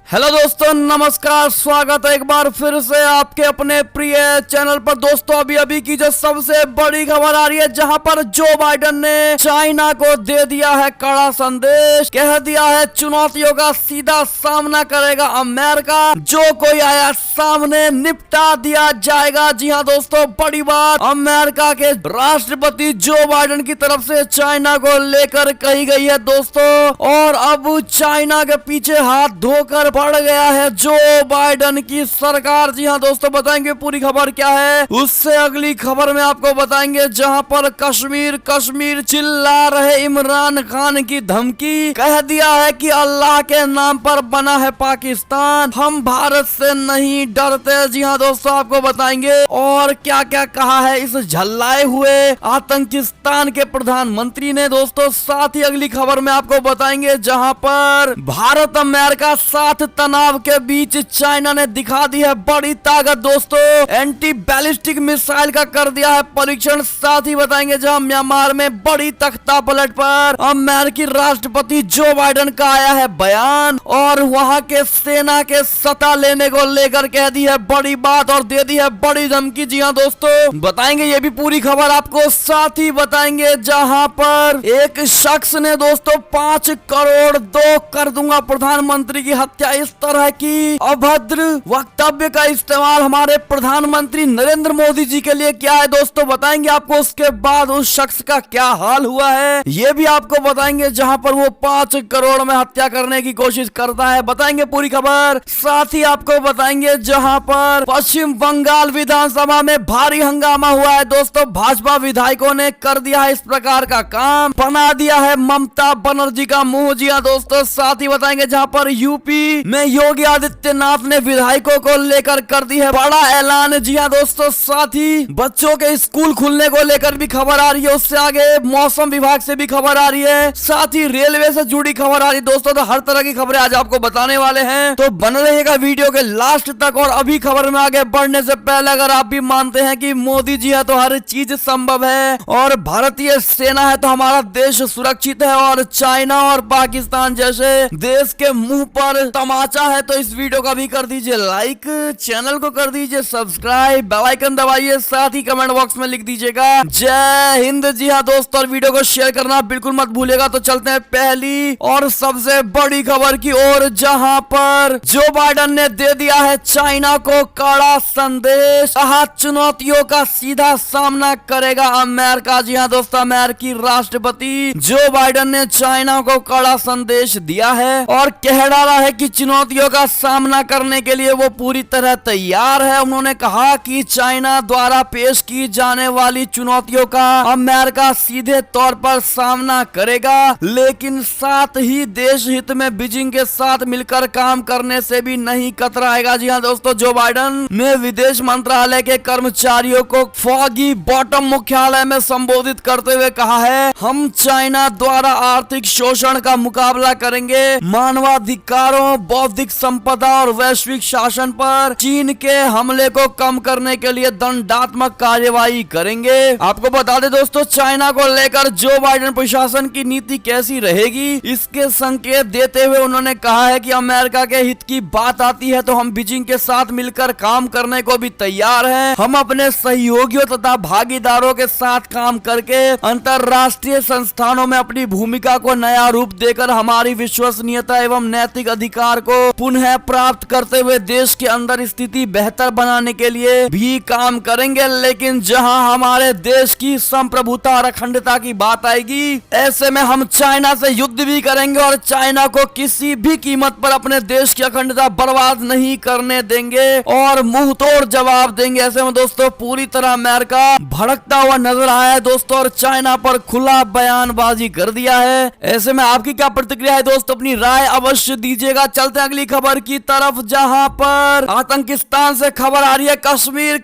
Hello दोस्तों, नमस्कार। स्वागत है एक बार फिर से आपके अपने प्रिय चैनल पर। दोस्तों अभी अभी की जो सबसे बड़ी खबर आ रही है, जहां पर जो बाइडेन ने चाइना को दे दिया है कड़ा संदेश। कह दिया है चुनौतियों का सीधा सामना करेगा अमेरिका, जो कोई आया सामने निपटा दिया जाएगा। जी हाँ दोस्तों, बड़ी बात अमेरिका के राष्ट्रपति जो बाइडेन की तरफ से चाइना को लेकर कही गई है दोस्तों। और अब चाइना के पीछे हाथ धोकर पड़ गया है जो बाइडेन की सरकार। जी हाँ दोस्तों, बताएंगे पूरी खबर क्या है। उससे अगली खबर में आपको बताएंगे, जहां पर कश्मीर चिल्ला रहे इमरान खान की धमकी। कह दिया है कि अल्लाह के नाम पर बना है पाकिस्तान, हम भारत से नहीं डरते। जी हाँ दोस्तों, आपको बताएंगे और क्या क्या कहा है इस झल्लाए हुए आतंकिस्तान के प्रधानमंत्री ने दोस्तों। साथ ही अगली खबर में आपको बताएंगे, जहां पर भारत अमेरिका साथ तनाव के बीच चाइना ने दिखा दी है बड़ी ताकत दोस्तों। एंटी बैलिस्टिक मिसाइल का कर दिया है परीक्षण। साथ ही बताएंगे, जहां म्यांमार में बड़ी तख्ता पलट पर अमेरिकी राष्ट्रपति जो बाइडेन का आया है बयान, और वहां के सेना के सत्ता लेने को लेकर कह दी है बड़ी बात और दे दी है बड़ी धमकी। जी हाँ दोस्तों, बताएंगे ये भी पूरी खबर आपको। साथ ही बताएंगे, जहां पर एक शख्स ने दोस्तों 5 करोड़ दो कर दूंगा प्रधानमंत्री की हत्या, इस तरह की अभद्र वक्तव्य का इस्तेमाल हमारे प्रधानमंत्री नरेंद्र मोदी जी के लिए किया है दोस्तों। बताएंगे आपको उसके बाद उस शख्स का क्या हाल हुआ है, ये भी आपको बताएंगे, जहां पर वो 5 करोड़ में हत्या करने की कोशिश करता है। बताएंगे पूरी खबर। साथ ही आपको बताएंगे, जहां पर पश्चिम बंगाल विधानसभा में भारी हंगामा हुआ है दोस्तों। भाजपा विधायकों ने कर दिया है इस प्रकार का काम, बना दिया है ममता बनर्जी का मुंह। जी हाँ दोस्तों, साथ ही बताएंगे, जहां पर यूपी में योगी आदित्यनाथ ने विधायकों को लेकर कर दी है बड़ा ऐलान। जी हाँ दोस्तों, साथ ही बच्चों के स्कूल खुलने को लेकर भी खबर आ रही है। उससे आगे मौसम विभाग से भी खबर आ रही है, साथ ही रेलवे से जुड़ी खबर आ रही है दोस्तों। तो हर तरह की खबरें आज आपको बताने वाले हैं, तो बन रहेगा वीडियो के लास्ट तक। और अभी खबर में आगे बढ़ने से पहले, अगर आप भी मानते हैं कि मोदी जी है तो हर चीज संभव है, और भारतीय सेना है तो हमारा देश सुरक्षित है, और चाइना और पाकिस्तान जैसे देश के मुंह पर तमाचा है, तो इस वीडियो का भी कर दीजिए लाइक, चैनल को कर दीजिए सब्सक्राइब, बेल आइकन दबाइए, साथ ही कमेंट बॉक्स में लिख दीजिएगा जय हिंद। जी हाँ दोस्तों, और वीडियो को शेयर करना बिल्कुल मत भूलिएगा। तो चलते हैं पहली और सबसे बड़ी खबर की ओर, जहां पर जो बाइडेन ने दे दिया है चाइना को कड़ा संदेश। कहा चुनौतियों का सीधा सामना करेगा अमेरिका। जी हाँ दोस्तों, अमेरिकी राष्ट्रपति जो बाइडेन ने चाइना को कड़ा संदेश दिया है और कह डाला है कि चुनौतियों का सामना करने के लिए वो पूरी तरह तैयार है। उन्होंने कहा कि चाइना द्वारा पेश की जाने वाली चुनौतियों का अमेरिका सीधे तौर पर सामना करेगा, लेकिन साथ ही देश हित में बीजिंग के साथ मिलकर काम करने से भी नहीं कतराएगा। जी हाँ दोस्तों, जो बाइडेन ने विदेश मंत्रालय के कर्मचारियों को फॉगी बॉटम मुख्यालय में संबोधित करते हुए कहा है, हम चाइना द्वारा आर्थिक शोषण का मुकाबला करेंगे, मानवाधिकारों, बौद्धिक संपदा और वैश्विक शासन पर चीन के हमले को कम करने के लिए दंडात्मक कार्यवाही करेंगे। आपको बता दें दोस्तों, चाइना को लेकर जो बाइडेन प्रशासन की नीति कैसी रहेगी, इसके संकेत देते हुए उन्होंने कहा है कि अमेरिका के हित की बात आती है तो हम बीजिंग के साथ मिलकर काम करने को भी तैयार हैं। हम अपने सहयोगियों तथा भागीदारों के साथ काम करके अंतर्राष्ट्रीय संस्थानों में अपनी भूमिका को नया रूप देकर हमारी विश्वसनीयता एवं नैतिक अधिकार को पुनः प्राप्त करते हुए देश के अंदर स्थिति बेहतर बनाने के लिए भी काम करेंगे। लेकिन जहां हमारे देश की संप्रभुता और अखंडता की बात आएगी, ऐसे में हम चाइना से युद्ध भी करेंगे और चाइना को किसी भी कीमत पर अपने देश की अखंडता बर्बाद नहीं करने देंगे और मुंह तोड़ जवाब देंगे। ऐसे में दोस्तों पूरी तरह अमेरिका भड़कता हुआ नजर आया है दोस्तों, और चाइना पर खुला बयानबाजी कर दिया है। ऐसे में आपकी क्या प्रतिक्रिया है दोस्तों, अपनी राय अवश्य दीजिएगा। चलते हैं अगली खबर की तरफ, जहां पर आतंकिस्तान से खबर आ रही है।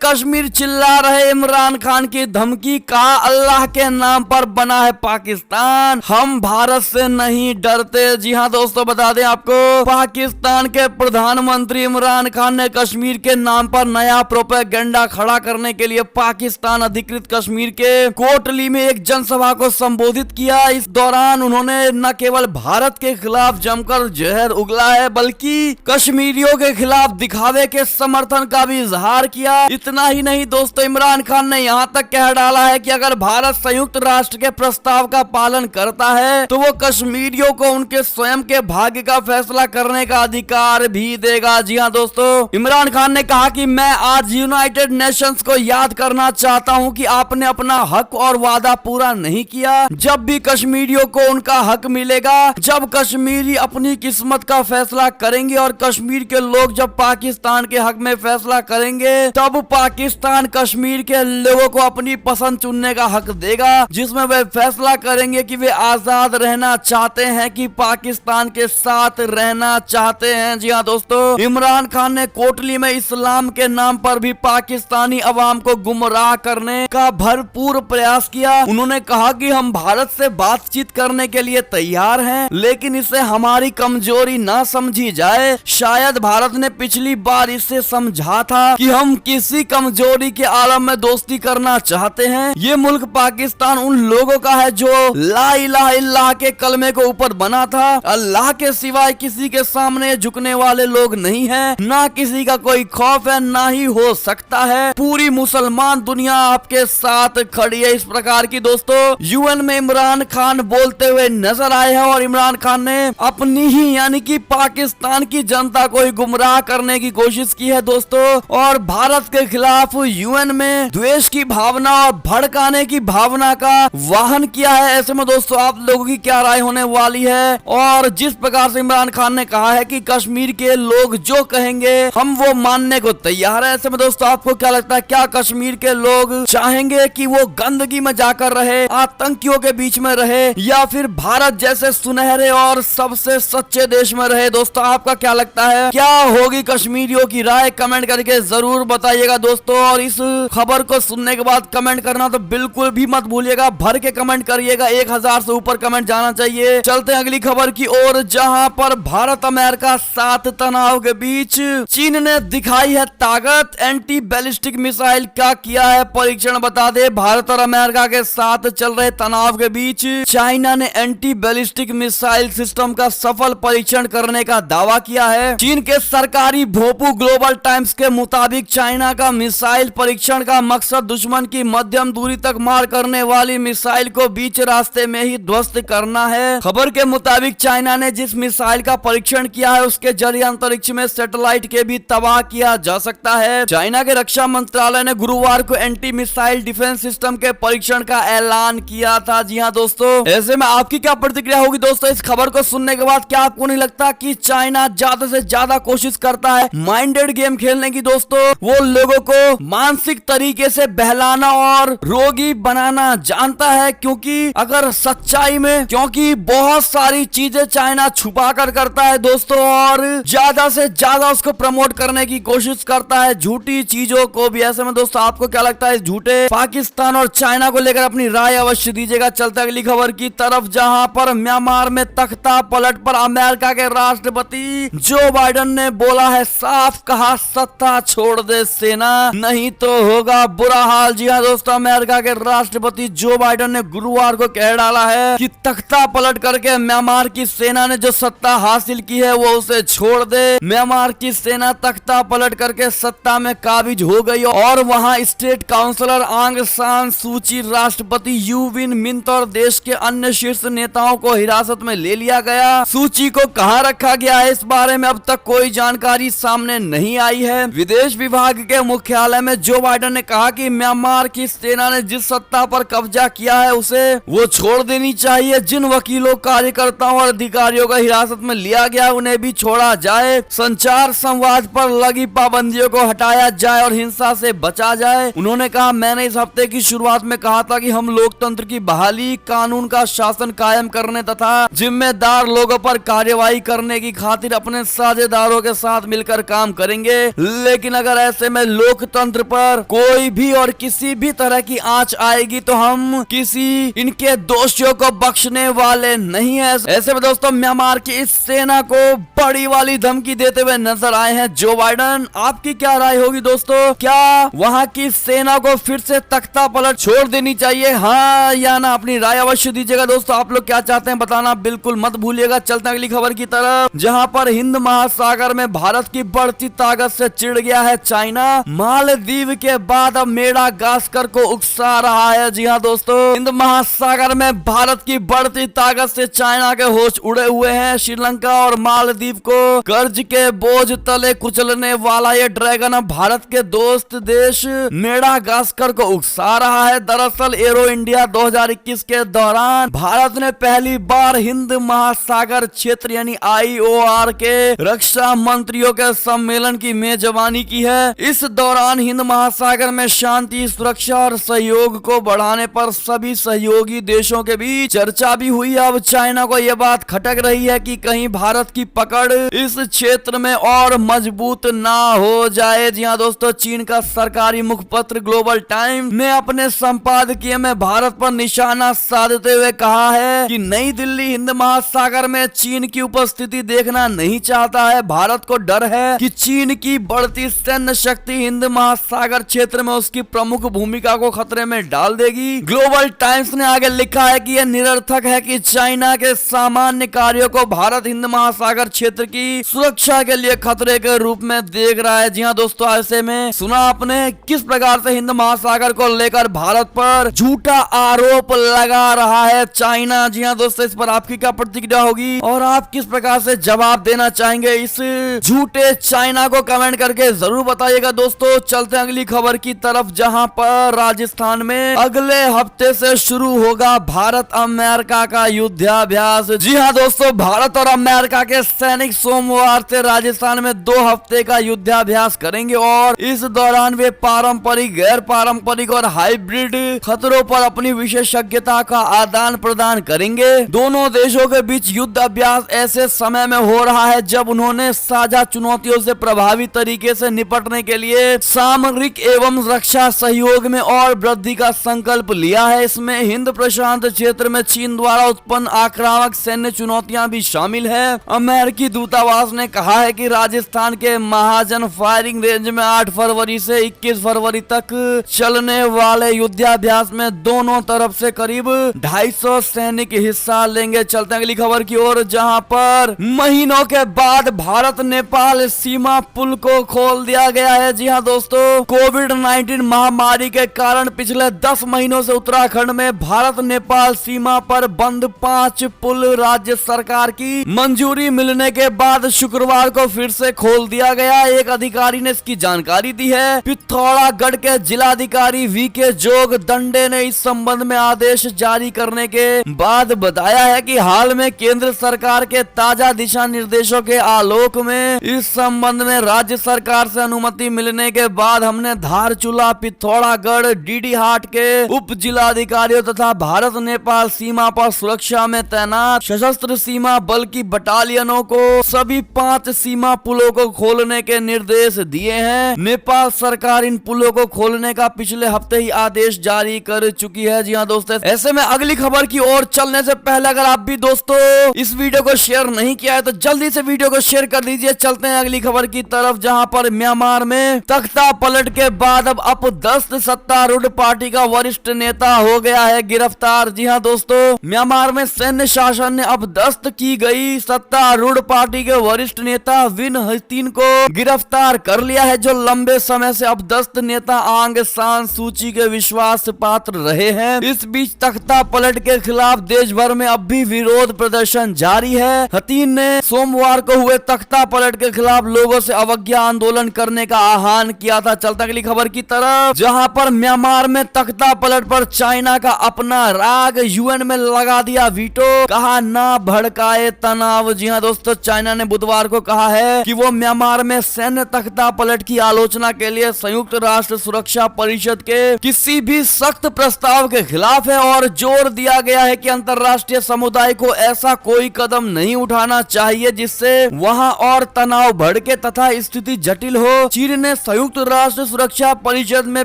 कश्मीर चिल्ला रहे इमरान खान की धमकी। कहा अल्लाह के नाम पर बना है पाकिस्तान, हम भारत से नहीं डरते। जी हाँ दोस्तों, बता दें आपको, पाकिस्तान के प्रधानमंत्री इमरान खान ने कश्मीर के नाम पर नया प्रोपेगेंडा खड़ा करने के लिए पाकिस्तान अधिकृत कश्मीर के कोटली में एक जनसभा को संबोधित किया। इस दौरान उन्होंने न केवल भारत के खिलाफ जमकर जहर उगला है, बल्कि कश्मीरियों के खिलाफ दिखावे के समर्थन का भी इजहार किया। इतना ही नहीं दोस्तों, इमरान खान ने यहाँ तक कह डाला है कि अगर भारत संयुक्त राष्ट्र के प्रस्ताव का पालन करता है तो वो कश्मीरियों को उनके स्वयं के भाग्य का फैसला करने का अधिकार भी देगा। जी हाँ दोस्तों, इमरान खान ने कहा कि मैं आज यूनाइटेड नेशंस को याद करना चाहता हूं कि आपने अपना हक और वादा पूरा नहीं किया। जब भी कश्मीरियों को उनका हक मिलेगा, जब कश्मीरी अपनी किस्मत का फैसला करेंगे और कश्मीर के लोग जब पाकिस्तान के हक में फैसला करेंगे, तब पाकिस्तान कश्मीर के लोगों को अपनी पसंद चुनने का हक देगा, जिसमें वे फैसला करेंगे कि वे आजाद रहना चाहते हैं कि पाकिस्तान के साथ रहना चाहते हैं। जी हाँ दोस्तों, इमरान खान ने कोटली में इस्लाम के नाम पर भी पाकिस्तानी अवाम को गुमराह करने का भरपूर प्रयास किया। उन्होंने कहा कि हम भारत से बातचीत करने के लिए तैयार हैं, लेकिन इसे हमारी कमजोरी ना समझी जाए। शायद भारत ने पिछली बार इसे समझा था कि हम किसी कमजोरी के आलम में दोस्ती करना चाहते हैं। ये मुल्क पाकिस्तान उन लोगों का है जो ला इलाहा इल्लल्लाह के कलमे को ऊपर बना था। अल्लाह के सिवाय किसी के सामने झुकने वाले लोग नहीं है, ना किसी का कोई खौफ है, ना ही हो सकता है। पूरी मुसलमान दुनिया आपके साथ खड़ी है। इस प्रकार की दोस्तों यूएन में इमरान खान बोलते हुए नजर आए हैं और इमरान खान ने अपनी ही यानी कि पाकिस्तान की जनता को ही गुमराह करने की कोशिश की है दोस्तों, और भारत के खिलाफ यूएन में द्वेष की भावना और भड़काने की भावना का वाहन किया है। ऐसे में दोस्तों आप लोगों की क्या राय होने वाली है? और जिस प्रकार से इमरान खान ने कहा है कि कश्मीर के लोग जो कहेंगे हम वो मानने को तैयार है, ऐसे में दोस्तों आपको क्या लगता है, क्या कश्मीर के लोग चाहेंगे कि वो गंदगी में जाकर रहे, आतंकियों के बीच में रहे, या फिर भारत जैसे सुनहरे और सबसे सच्चे देश में रहे? दोस्तों आपका क्या लगता है, क्या होगी कश्मीरियों की राय? कमेंट करके जरूर बताइएगा दोस्तों। और इस खबर को सुनने के बाद कमेंट करना तो बिल्कुल भी मत भूलिएगा, भर के कमेंट करिएगा, 1000 से ऊपर कमेंट जाना चाहिए। चलते हैं अगली खबर की ओर, जहां पर भारत अमेरिका साथ तनाव के बीच चीन ने दिखाई है ताकत। एंटी बैलिस्टिक मिसाइल का किया है परीक्षण, बता दे। भारत और अमेरिका के साथ चल रहे तनाव के बीच चाइना ने एंटी बैलिस्टिक मिसाइल सिस्टम का सफल परीक्षण करने का दावा किया है। चीन के सरकारी भोपू ग्लोबल टाइम्स के मुताबिक चाइना का मिसाइल परीक्षण का मकसद दुश्मन की मध्यम दूरी तक मार करने वाली मिसाइल को बीच रास्ते में ही ध्वस्त करना है। खबर के मुताबिक चाइना ने जिस मिसाइल का परीक्षण किया है उसके जरिए अंतरिक्ष में सैटेलाइट के भी तबाह किया जा सकता है। चाइना के रक्षा मंत्रालय ने गुरुवार को एंटी मिसाइल डिफेंस सिस्टम के परीक्षण का ऐलान किया था। जी हाँ दोस्तों, ऐसे में आपकी क्या प्रतिक्रिया होगी दोस्तों इस खबर को सुनने के बाद? क्या आपको नहीं लगता कि चाइना ज्यादा से ज्यादा कोशिश करता है माइंडेड गेम खेलने की दोस्तों? वो लोगों को मानसिक तरीके से बहलाना और रोगी बनाना जानता है, क्योंकि अगर सच्चाई में, क्योंकि बहुत सारी चीजें चाइना छुपा कर करता है दोस्तों, और ज्यादा से ज्यादा उसको प्रमोट करने की कोशिश करता है, झूठी चीजों को भी। ऐसे में दोस्तों आपको क्या लगता है इस झूठे पाकिस्तान और चाइना को लेकर? अपनी राय अवश्य दीजिएगा। चलते अगली खबर की तरफ, जहां पर म्यांमार में तख्ता पलट पर अमेरिका के राष्ट्रपति जो बाइडेन ने बोला है, साफ कहा सत्ता छोड़ दे सेना, नहीं तो होगा बुरा हाल। जी हाँ दोस्तों, अमेरिका के राष्ट्रपति जो बाइडेन ने गुरुवार को कह डाला है कि तख्ता पलट करके म्यांमार की सेना ने जो सत्ता हासिल की है वो उसे छोड़ दे। म्यांमार की सेना तख्ता पलट करके सत्ता में काबिज हो गई और वहां स्टेट काउंसलर आंग सान सूची, राष्ट्रपति यू विन मिंत और देश के अन्य शीर्ष नेताओं को हिरासत में ले लिया गया। सूची को कहां रखा गया है इस बारे में अब तक कोई जानकारी सामने नहीं आई है। विदेश विभाग के मुख्यालय में जो बाइडेन ने कहा कि म्यांमार की सेना ने जिस सत्ता पर कब्जा किया है उसे वो छोड़ देनी चाहिए। जिन वकीलों, कार्यकर्ताओं और अधिकारियों को हिरासत में लिया गया उन्हें भी छोड़ा जाए। संचार संवाद पर लगी पाबंदियों को हटाया जाए और हिंसा से बचा जाए। उन्होंने कहा, मैंने इस हफ्ते की शुरुआत में कहा था कि हम लोकतंत्र की बहाली, कानून का शासन कायम करने तथा जिम्मेदार लोगों पर कार्यवाही करने की खातिर अपने साझेदारों के साथ मिलकर काम करेंगे, लेकिन अगर ऐसे में लोकतंत्र पर कोई भी और किसी भी तरह की आंच आएगी तो हम किसी इनके दोषियों को बख्शने वाले नहीं है। ऐसे में दोस्तों म्यांमार की इस सेना को बड़ी वाली धमकी देते हुए नजर आए हैं जो बाइडेन। आपकी क्या राय होगी दोस्तों, क्या वहां की सेना को फिर से तख्ता पलट छोड़ देनी चाहिए, हाँ या ना? अपनी राय अवश्य दीजिएगा दोस्तों। आप लोग क्या चाहते हैं बताना बिल्कुल मत भूलिएगा। चलते हैं अगली खबर की तरफ, जहां पर हिंद महासागर में भारत की बढ़ती ताकत से चिढ़ गया है चाइना। मालदीव के बाद अब मेडागास्कर को उकसा रहा है। जी हाँ दोस्तों, हिंद महासागर में भारत की बढ़ती ताकत से चाइना के होश उड़े हुए हैं। श्रीलंका और मालदीव को कर्ज के बोझ तले कुचलने वाला ये ड्रैगन अब भारत के दोस्त देश मेडागास्कर को उकसा रहा है। दरअसल एरो इंडिया 2021 के दौरान भारत ने पहली बार हिंद महासागर क्षेत्र यानी IOR के रक्षा मंत्रियों के सम्मेलन की मेजबानी की है। इस दौरान हिंद महासागर में शांति, सुरक्षा और सहयोग को बढ़ाने पर सभी सहयोगी देशों के बीच चर्चा भी हुई। अब चाइना को यह बात खटक रही है कि कहीं भारत की पकड़ इस क्षेत्र में और मजबूत ना हो जाए। जी हाँ दोस्तों, चीन का सरकारी मुखपत्र ग्लोबल टाइम्स ने अपने संपादकीय में भारत पर निशाना साधते हुए कहा है कि नई दिल्ली हिंद महासागर में चीन की उपस्थिति देखना नहीं चाहता है। भारत को डर है कि चीन की बढ़ती सैन्य शक्ति हिंद महासागर क्षेत्र में उसकी प्रमुख भूमिका को खतरे में डाल देगी। ग्लोबल टाइम्स ने आगे लिखा है कि यह निरर्थक है कि चाइना के सामान्य कार्यों को भारत हिंद महासागर क्षेत्र की सुरक्षा के लिए खतरे के रूप में देख रहा है। जी हाँ दोस्तों, ऐसे में सुना आपने किस प्रकार से हिंद महासागर को लेकर भारत पर झूठा आरोप लगा रहा है चाइना। जी हाँ दोस्तों, इस पर आपकी क्या प्रतिक्रिया होगी और आप किस प्रकार से जवाब देना चाहेंगे इस झूठे चाइना को, कमेंट करके जरूर बताइएगा। दोस्तों चलते हैं अगली खबर की तरफ, जहां पर राजस्थान में अगले हफ्ते से शुरू होगा भारत अमेरिका का युद्धाभ्यास। जी हाँ दोस्तों, भारत और अमेरिका के सैनिक सोमवार से राजस्थान में 2 हफ्ते का युद्धाभ्यास करेंगे और इस दौरान वे पारंपरिक, गैर पारंपरिक और हाइब्रिड खतरों पर अपनी विशेषज्ञता का आदान प्रदान करेंगे। दोनों देशों के बीच युद्ध अभ्यास ऐसे समय में हो रहा है जब उन्होंने साझा चुनौतियों से प्रभावी तरीके से निपटने के लिए सामरिक एवं रक्षा सहयोग में और वृद्धि का संकल्प लिया है। इसमें हिंद प्रशांत क्षेत्र में चीन द्वारा उत्पन्न आक्रामक सैन्य चुनौतियां भी शामिल है। अमेरिकी दूतावास ने कहा है कि राजस्थान के महाजन फायरिंग रेंज में 8 फरवरी से 21 फरवरी तक चलने वाले युद्धाभ्यास में दोनों तरफ से करीब 250 सैनिक हिस्सा लेंगे। चलते हैं अगली खबर की ओर, जहां पर महीनों के बाद भारत नेपाल सीमा पुल को खोल दिया गया है। जी हां दोस्तों, कोविड-19 महामारी के कारण पिछले 10 महीनों से उत्तराखंड में भारत नेपाल सीमा पर बंद 5 पुल राज्य सरकार की मंजूरी मिलने के बाद शुक्रवार को फिर से खोल दिया गया। एक अधिकारी ने इसकी जानकारी दी है। पिथौरागढ़ के जिलाधिकारी VK जोग दंडे ने इस संबंध में आदेश जारी करने के बाद बताया है कि हाल में केंद्र सरकार के ताजा दिशा निर्देशों के आलोक में इस संबंध में राज्य सरकार से अनुमति मिलने के बाद हमने धारचूला, पिथौरागढ़, डीडीहाट के उप जिलाधिकारियों तथा भारत नेपाल सीमा पर सुरक्षा में तैनात सशस्त्र सीमा बल की बटालियनों को सभी 5 सीमा पुलों को खोलने के निर्देश दिए हैं। नेपाल सरकार इन पुलों को खोलने का पिछले हफ्ते ही आदेश जारी कर चुकी है। जी हाँ दोस्तों, ऐसे में अगली खबर की ओर चलने से पहले अगर आप भी दोस्तों इस वीडियो को शेयर नहीं किया है तो जल्दी से वीडियो को शेयर कर दीजिए। चलते हैं अगली खबर की तरफ, जहां पर म्यांमार में तख्ता पलट के बाद अब अपदस्थ सत्तारूढ़ पार्टी का वरिष्ठ नेता हो गया है गिरफ्तार। जी हाँ दोस्तों, म्यांमार में सैन्य शासन ने अपदस्थ की गई सत्तारूढ़ पार्टी के वरिष्ठ नेता विन हसीन को गिरफ्तार कर लिया है, जो लंबे समय से अपदस्थ नेता आंग सान सूची के विश्वास पात्र रहे हैं। इस बीच तख्ता पलट के खिलाफ देश भर में अब भी विरोध प्रदर्शन जारी है। हसीन ने सोमवार को हुए तख्ता पलट के खिलाफ लोगों से अवज्ञा आंदोलन करने का आह्वान किया था। चलता अगली खबर की तरफ, जहां पर म्यांमार में तख्ता पलट पर चाइना का अपना राग, UN में लगा दिया वीटो, कहा ना भड़काए तनाव। जी हाँ दोस्तों, चाइना ने बुधवार को कहा है कि वो म्यांमार में सैन्य तख्ता पलट की आलोचना के लिए संयुक्त राष्ट्र सुरक्षा परिषद के किसी भी सख्त प्रस्ताव के खिलाफ है और जोर दिया गया है कि अंतर्राष्ट्रीय समुदाय को ऐसा कोई कदम नहीं उठाना चाहिए जिससे वहां और तनाव भड़के तथा स्थिति जटिल हो। चीन ने संयुक्त राष्ट्र सुरक्षा परिषद में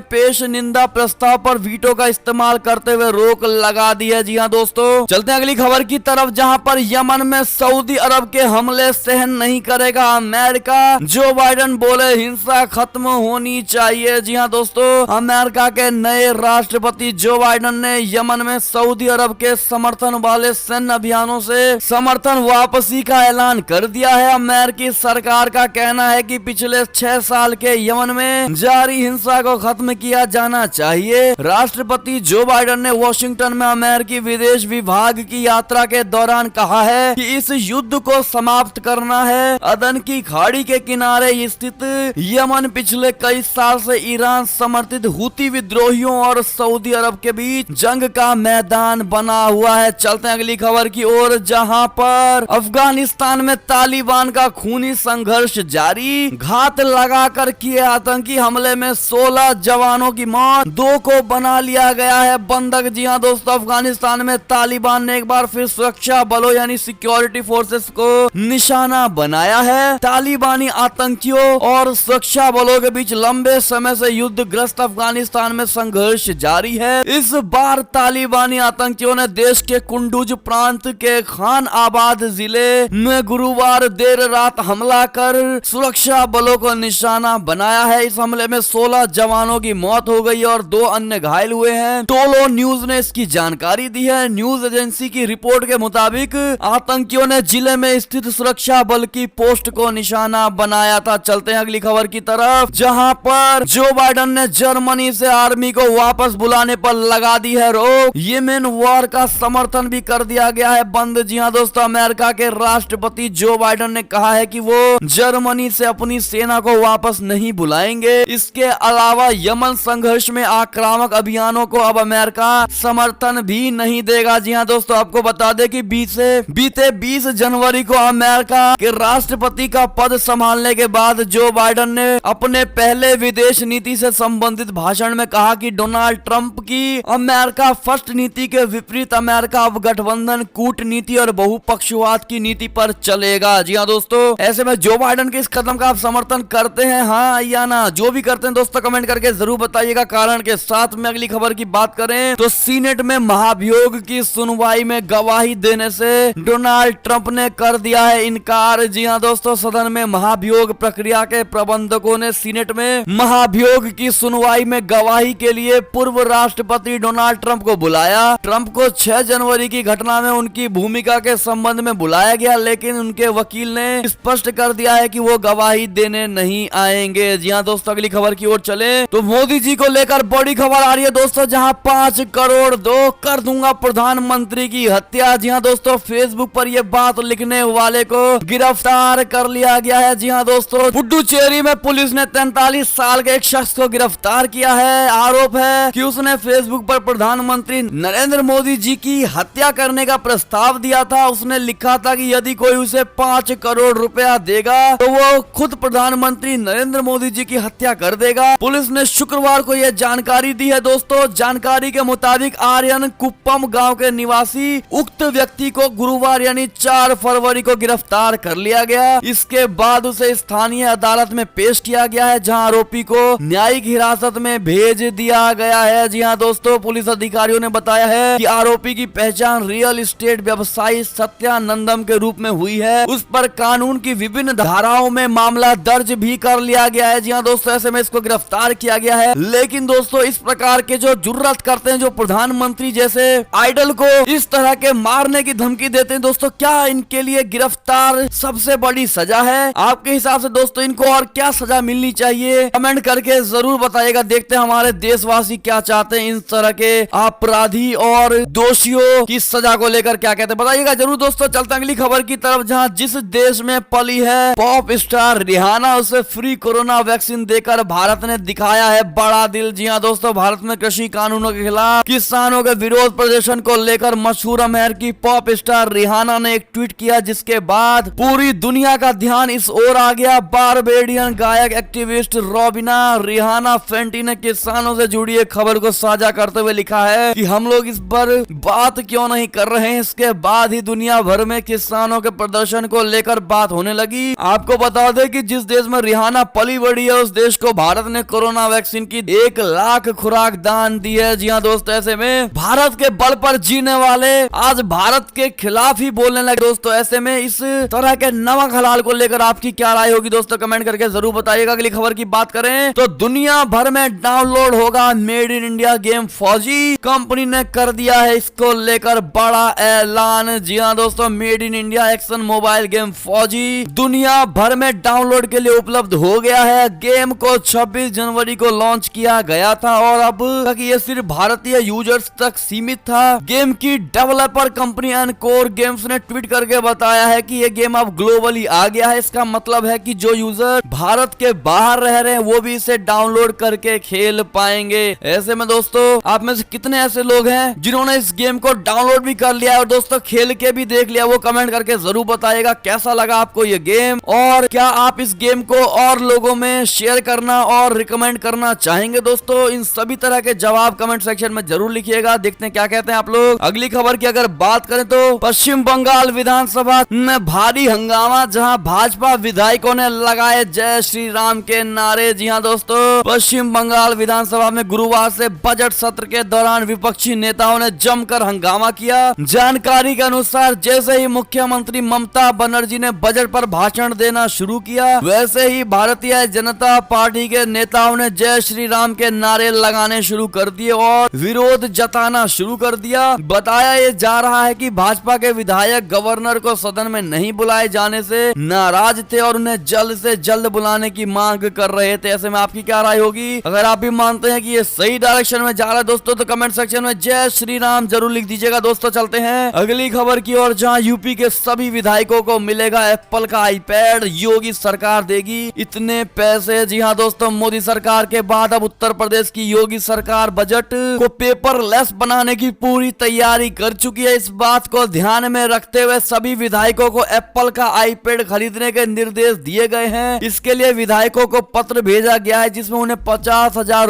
पेश निंदा प्रस्ताव पर वीटो का इस्तेमाल करते हुए रोक लगा दी है। जी हाँ दोस्तों, चलते हैं अगली खबर की तरफ, जहां पर यमन में सऊदी अरब के हमले सहन नहीं करेगा अमेरिका। जो बाइडेन बोले हिंसा खत्म होनी चाहिए। जी हाँ दोस्तों, अमेरिका के नए राष्ट्रपति जो बाइडेन ने यमन में सऊदी अरब के समर्थन वाले सैन्य अभियानों से समर्थन वापसी का ऐलान कर दिया है। अमेरिकी सरकार का कहना है कि पिछले 6 साल के यमन में जारी हिंसा को खत्म किया जाना चाहिए। राष्ट्रपति जो बाइडेन ने वॉशिंगटन में अमेरिकी विदेश विभाग की यात्रा के दौरान कहा है कि इस युद्ध को समाप्त करना है। अदन की खाड़ी के किनारे स्थित यमन पिछले कई साल से ईरान समर्थित हुती विद्रोहियों और सऊदी अरब के बीच जंग का मैदान बना हुआ है। चलते हैं अगली खबर की ओर, जहां पर अफगानिस्तान में तालिबान का खूनी संघर्ष जारी। घात लगाकर किए आतंकी हमले में 16 जवानों की मौत, 2 को बना लिया गया है बंधक। जी हां दोस्तों, अफगानिस्तान में तालिबान ने एक बार फिर सुरक्षा बलों यानी सिक्योरिटी फोर्सेस को निशाना बनाया है। तालिबानी आतंकियों और सुरक्षा बलों के बीच लंबे समय से युद्धग्रस्त अफगानिस्तान में संघर्ष जारी है। इस बार तालिबानी आतंकियों ने देश के कुंडुज प्रांत के खान आबाद जिले में गुरुवार देर रात हमला कर सुरक्षा बलों को निशाना बनाया है। इस हमले में 16 जवानों की मौत हो गई और 2 अन्य घायल हुए हैं। टोलो न्यूज ने इसकी जानकारी दी है। न्यूज एजेंसी की रिपोर्ट के मुताबिक आतंकियों ने जिले में स्थित सुरक्षा बल की पोस्ट को निशाना बनाया था। चलते हैं अगली खबर की तरफ, जहां पर जो बाइडेन ने जर्मनी से आर्मी को वापस बुलाने पर लगा दी है रोक। येमेन वॉर का समर्थन भी कर दिया गया है बंद। जी हां दोस्तों, अमेरिका के राष्ट्रपति जो बाइडेन ने कहा है कि वो जर्मनी से अपनी सेना को वापस नहीं बुलाएंगे। इसके अलावा यमन संघर्ष में आक्रामक अभियानों को अब अमेरिका समर्थन भी नहीं देगा। जी हां दोस्तों, आपको बता दें कि बीते 20 जनवरी को अमेरिका के राष्ट्रपति का पद संभालने के बाद जो बाइडेन ने अपने पहले विदेश नीति से संबंधित भाषण में कहा कि डोनाल्ड ट्रंप की अमेरिका फर्स्ट नीति के विपरीत अमेरिका अब गठबंधन, कूटनीति और बहुपक्षवाद की नीति पर चलेगा। जी हाँ दोस्तों, ऐसे में जो बाइडेन के इस कदम का आप समर्थन करते हैं, हाँ या ना? जो भी करते हैं दोस्तों कमेंट करके जरूर बताइएगा। कारण के साथ में अगली खबर की बात करें तो सीनेट में महाभियोग की सुनवाई में गवाही देने से डोनाल्ड ट्रंप ने कर दिया है इनकार। जी हाँ दोस्तों, सदन में महाभियोग प्रक्रिया के प्रबंधकों ने सीनेट में महाभियोग की सुनवाई में गवाही के लिए पूर्व राष्ट्रपति डोनाल्ड ट्रंप को बुलाया। ट्रंप को 6 जनवरी की घटना में उनकी भूमिका के संबंध में बुलाया गया, लेकिन उनके वकील ने स्पष्ट कर दिया है कि वो गवाही देने नहीं आएंगे। जी हाँ दोस्तों, अगली खबर की ओर चले तो मोदी जी को लेकर बड़ी खबर आ रही है दोस्तों, जहां 5 करोड़ दो कर दूंगा प्रधानमंत्री की हत्या। जी हाँ दोस्तों, फेसबुक पर यह बात लिखने वाले को गिरफ्तार कर लिया गया है। जी हाँ दोस्तों, पुडुचेरी में पुलिस ने 43 साल के एक शख्स को गिरफ्तार किया है। आरोप है कि उसने फेसबुक पर प्रधानमंत्री नरेंद्र मोदी जी की हत्या करने का प्रस्ताव दिया था। उसने लिखा था कि यदि कोई उसे 5 करोड़ रुपया देगा तो वो खुद प्रधानमंत्री नरेंद्र मोदी जी की हत्या कर देगा। पुलिस ने शुक्रवार को यह जानकारी दी है दोस्तों। जानकारी के मुताबिक आर्यन कुप्पम गांव के निवासी उक्त व्यक्ति को गुरुवार यानी 4 फरवरी को गिरफ्तार कर लिया गया। इसके बाद उसे स्थानीय अदालत में पेश किया गया है, जहां आरोपी को न्यायिक हिरासत में भेज दिया गया है। जी हाँ दोस्तों, पुलिस अधिकारियों ने बताया है कि आरोपी की पहचान रियल एस्टेट व्यवसायी सत्यानंदम के रूप में हुई है। उस पर कानून की विभिन्न धाराओं में मामला दर्ज भी कर लिया गया है। जी हाँ दोस्तों, ऐसे में इसको गिरफ्तार किया गया है। लेकिन दोस्तों, इस प्रकार के जो जुर्रत करते हैं, जो प्रधानमंत्री जैसे आइडल को इस तरह के मारने की धमकी देते हैं दोस्तों, क्या इनके लिए गिरफ्तार सबसे बड़ी सजा है? आपके हिसाब से दोस्तों इनको और क्या सजा मिलनी चाहिए? कमेंट करके जरूर बताइएगा। देखते हैं हमारे देशवासी क्या चाहते हैं इन तरह के अपराधी और दोषियों की सजा को लेकर क्या कहते हैं, बताइएगा जरूर दोस्तों। चलते अगली खबर की तरफ, जहां जिस देश में पली है पॉप स्टार रिहाना, उसे फ्री कोरोना वैक्सीन देकर भारत ने दिखाया है बड़ा दिल। जी हां दोस्तों, भारत में कृषि कानूनों के खिलाफ किसानों के विरोध प्रदर्शन को लेकर मशहूर अमेरिकी पॉप स्टार रिहाना ने एक ट्वीट किया, जिसके बाद पूरी दुनिया का ध्यान इस ओर आ गया। बारबेडियन गायक एक्टिविस्ट रॉबिना रिहाना फेंटी ने किसानों से जुड़ी एक खबर को साझा करते हुए लिखा है कि हम लोग इस पर बात क्यों नहीं कर रहे हैं। इसके बाद ही दुनिया भर में किसानों के प्रदर्शन को लेकर बात होने लगी। आपको बता दें कि जिस देश में रिहाना पली बड़ी है, उस देश को भारत ने कोरोना वैक्सीन की 1 लाख खुराक दान दी है। जी हाँ दोस्तों, ऐसे में भारत के बल पर जीने वाले आज भारत के खिलाफ ही बोलने लगे दोस्तों। ऐसे में इस तरह के नमक हलाल को लेकर आपकी क्या राय होगी दोस्तों, कमेंट करके जरूर बताइएगा। अगली खबर की बात करें तो दुनिया भर में डाउनलोड होगा मेड इन इंडिया गेम फौजी। कंपनी ने कर दिया है इसको लेकर बड़ा ऐलान। जी हाँ दोस्तों, made in India action mobile game फौजी दुनिया भर में डाउनलोड के लिए उपलब्ध हो गया है। गेम को 26 जनवरी को लॉन्च किया गया था और अब तक ये सिर्फ भारतीय यूजर्स तक सीमित था। गेम की डेवलपर कंपनी एनकोर गेम्स ने ट्वीट करके बताया है कि ये गेम अब ग्लोबली आ गया है। इसका मतलब है कि जो यूजर भारत के बाहर रह रहे हैं वो भी इसे डाउनलोड करके खेल पाएंगे। ऐसे में दोस्तों आप में से कितने ऐसे लोग हैं जिन्होंने इस गेम को डाउनलोड भी कर लिया है और दोस्तों खेल के भी देख लिया, वो कमेंट करके जरूर बताइएगा कैसा लगा आपको ये गेम और क्या आप इस गेम को और लोगों में शेयर करना और रिकमेंड करना चाहेंगे। दोस्तों इन सभी तरह के जवाब कमेंट सेक्शन में जरूर लिखिएगा, देखते हैं क्या कहते हैं आप लोग। अगली खबर की अगर बात करें तो पश्चिम बंगाल विधानसभा में भारी हंगामा, जहां भाजपा विधायकों ने लगाए जय श्री राम के नारे। जी हां दोस्तों, पश्चिम बंगाल विधानसभा में गुरुवार से बजट सत्र के दौरान विपक्षी नेताओं ने जमकर हंगामा किया। जानकारी के अनुसार जैसे ही मुख्यमंत्री ममता बनर्जी ने बजट पर भाषण देना शुरू किया, वैसे ही भारतीय जनता पार्टी के नेताओं ने जय श्री राम के नारे लगाने शुरू कर दिए और विरोध जताना शुरू कर दिया। बताया ये जा रहा है कि भाजपा के विधायक गवर्नर को सदन में नहीं बुलाए जाने से नाराज थे और उन्हें जल्द से जल्द बुलाने की मांग कर रहे थे। ऐसे में आपकी क्या राय होगी? अगर आप भी मानते हैं कि ये सही डायरेक्शन में जा रहा है दोस्तों तो कमेंट सेक्शन में जय श्री राम जरूर लिख दीजिएगा। दोस्तों चलते हैं अगली खबर की ओर, जहां यूपी के सभी विधायकों को मिलेगा एप्पल का आईपैड, योगी सरकार देगी इतने पैसे। जी हां दोस्तों, मोदी सरकार के बाद अब उत्तर प्रदेश की योगी सरकार बजट को पेपरलेस बनाने की पूरी तैयारी कर चुकी है। इस बात को ध्यान में रखते हुए सभी विधायकों को एप्पल का आईपैड खरीदने के निर्देश दिए गए हैं। इसके लिए विधायकों को पत्र भेजा गया है जिसमें उन्हें 50,000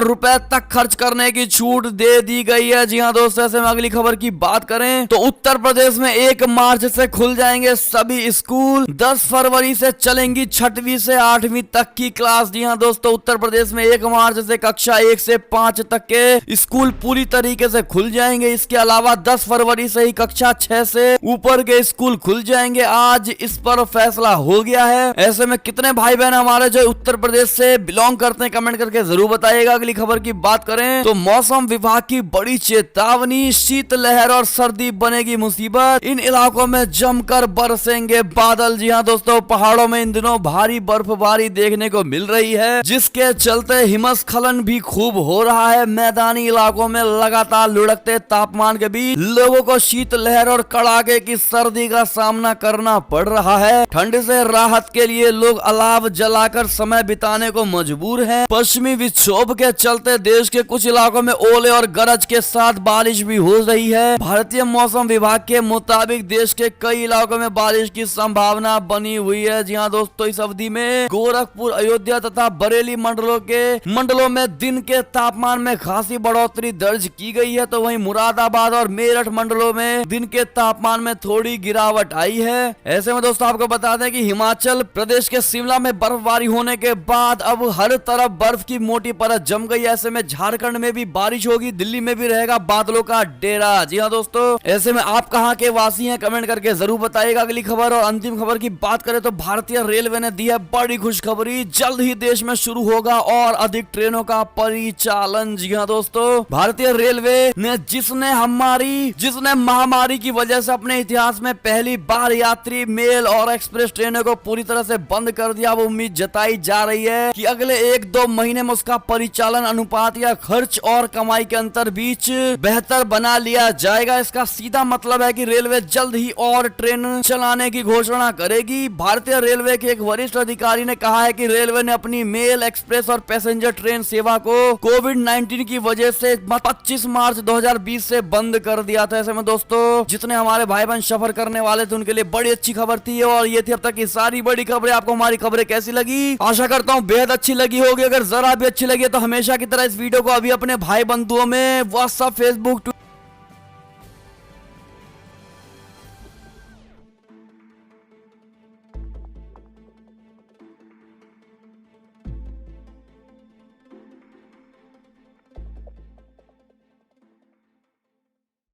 रुपए तक खर्च करने की छूट दे दी गई है। जी हां दोस्तों, ऐसे में अगली खबर की बात करें तो उत्तर प्रदेश में 1 मार्च से खुल जाएंगे सभी स्कूल, 10 फरवरी से चलेंगी 6वीं से 8वीं तक की क्लास। जी हां दोस्तों, उत्तर प्रदेश में 1 मार्च से कक्षा 1 से 5 तक के स्कूल पूरी तरीके से खुल जाएंगे। इसके अलावा 10 फरवरी से ही कक्षा 6 से ऊपर के स्कूल खुल जाएंगे। आज इस पर फैसला हो गया है। ऐसे में कितने भाई बहन हमारे जो उत्तर प्रदेश से बिलोंग करते हैं कमेंट करके जरूर बताइएगा। अगली खबर की बात करें तो मौसम विभाग की बड़ी चेतावनी, शीतलहर और सर्दी बनेगी मुसीबत, इन इलाकों में जमकर बरसेंगे बादल। जी हां दोस्तों, पहाड़ों में इन दिनों भारी बर्फबारी देखने को मिल रही है जिसके चलते हिमस्खलन भी खूब हो रहा है। मैदानी इलाकों में लगातार लुढ़कते तापमान के बीच लोगों को शीतलहर और कड़ाके की सर्दी का सामना करना पड़ रहा है। ठंड से राहत के लिए लोग अलाव जलाकर समय बिताने को मजबूर हैं। पश्चिमी विक्षोभ के चलते देश के कुछ इलाकों में ओले और गरज के साथ बारिश भी हो रही है। भारतीय मौसम विभाग के मुताबिक देश के कई इलाकों में बारिश की संभावना बनी हुई है। जी हां दोस्तों, इस अवधि में गोरखपुर, अयोध्या तथा बरेली मंडलों में दिन के तापमान में खासी बढ़ोतरी दर्ज की गई है, तो वहीं मुरादाबाद और मेरठ मंडलों में दिन के तापमान में थोड़ी गिरावट आई है। ऐसे में दोस्तों आपको बता दें कि हिमाचल प्रदेश के शिमला में बर्फबारी होने के बाद अब हर तरफ बर्फ की मोटी परत जम गई। ऐसे में झारखंड में भी बारिश होगी, दिल्ली में भी रहेगा बादलों का डेरा। जी हाँ दोस्तों, ऐसे में आप कहां के वासी हैं कमेंट करके जरूर बताइएगा। अगली खबर और अंतिम खबर की बात करें तो भारतीय रेलवे ने दी है बड़ी खुशखबरी, जल्द ही देश में शुरू होगा और अधिक ट्रेनों का परिचालन। जी हाँ दोस्तों, भारतीय रेलवे ने जिसने महामारी की वजह से अपने इतिहास में पहली बार यात्री मेल और एक्सप्रेस ट्रेनों को पूरी तरह से बंद कर दिया। वो उम्मीद जताई जा रही है कि अगले 1-2 महीने में उसका परिचालन अनुपात या खर्च और कमाई के अंतर बीच बेहतर बना लिया जाएगा। इसका सीधा मतलब है कि रेलवे जल्द ही और ट्रेन चलाने की घोषणा करेगी। भारतीय रेलवे के एक वरिष्ठ अधिकारी ने कहा है कि रेलवे ने अपनी मेल, एक्सप्रेस और पैसेंजर ट्रेन सेवा को कोविड-19 की वजह से 25 मार्च 2020 से बंद कर दिया था। ऐसे में दोस्तों जितने हमारे भाई बहन सफर करने वाले थे उनके लिए बड़ी अच्छी खबर थी और ये थी अब तक की सारी बड़ी खबरें। आपको हमारी खबरें कैसी लगी? आशा करता हूँ बेहद अच्छी लगी होगी। अगर जरा भी अच्छी लगी तो हमेशा की तरह इस वीडियो को अभी अपने भाई बंधुओं में व्हाट्सएप, फेसबुक,